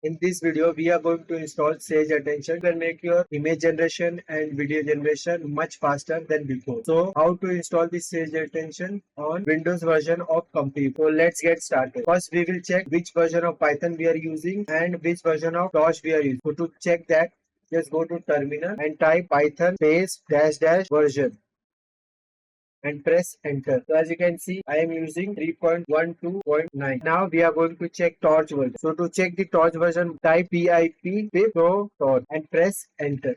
In this video, we are going to install Sage Attention to make your image generation and video generation much faster than before. So, how to install this Sage Attention on Windows version of ComfyUI? So, let's get started. First, we will check which version of Python we are using and which version of Torch we are using. So, to check that, just go to terminal and type Python space dash dash version and press enter. So as you can see, I am using 3.12.9. Now we are going to check Torch version. So to check the Torch version, type pip pro torch and press enter.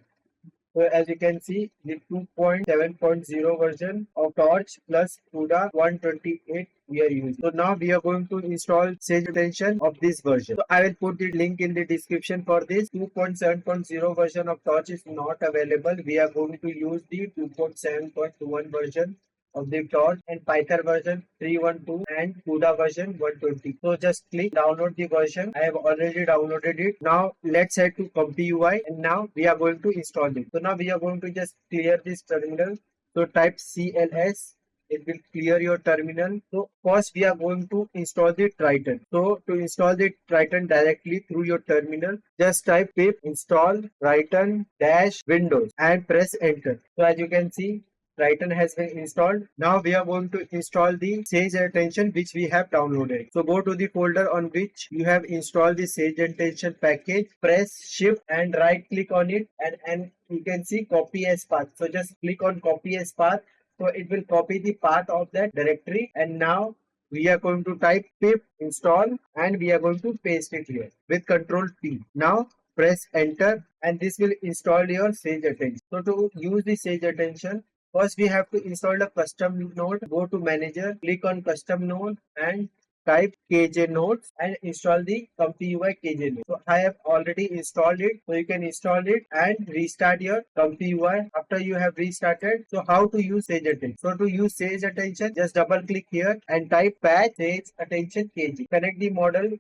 So as you can see, the 2.7.0 version of Torch plus CUDA 128 we are using. So now we are going to install Sage Attention of this version. So I will put the link in the description for this. 2.7.0 version of Torch is not available. We are going to use the 2.7.1 version of the Torch and Python version 312 and CUDA version 120. So just click download the version. I have already downloaded it. Now let's head to ComfyUI and now we are going to install it. So now we are going to just clear this terminal. So type CLS. It will clear your terminal. So first we are going to install the Triton. So to install the Triton directly through your terminal, just type pip install Triton dash Windows and press enter. So as you can see, Triton has been installed. Now we are going to install the Sage Attention which we have downloaded. So go to the folder on which you have installed the Sage Attention package. Press shift and right click on it and you can see copy as path. So just click on copy as path. So it will copy the path of that directory and now we are going to type pip install and we are going to paste it here with Control P. Now press enter and this will install your Sage Attention. So to use the Sage Attention, first we have to install a custom node. Go to manager, click on custom node and type KJNodes and install the ComfyUI KJNodes. So I have already installed it. So you can install it and restart your ComfyUI after you have restarted. So how to use Sage Attention? So to use Sage Attention, just double click here and type patch Sage Attention KJ. Connect the model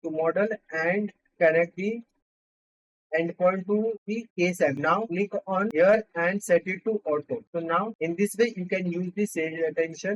to model and connect the endpoint to the case app. Now click on here and set it to auto. So now in this way you can use the Sage Attention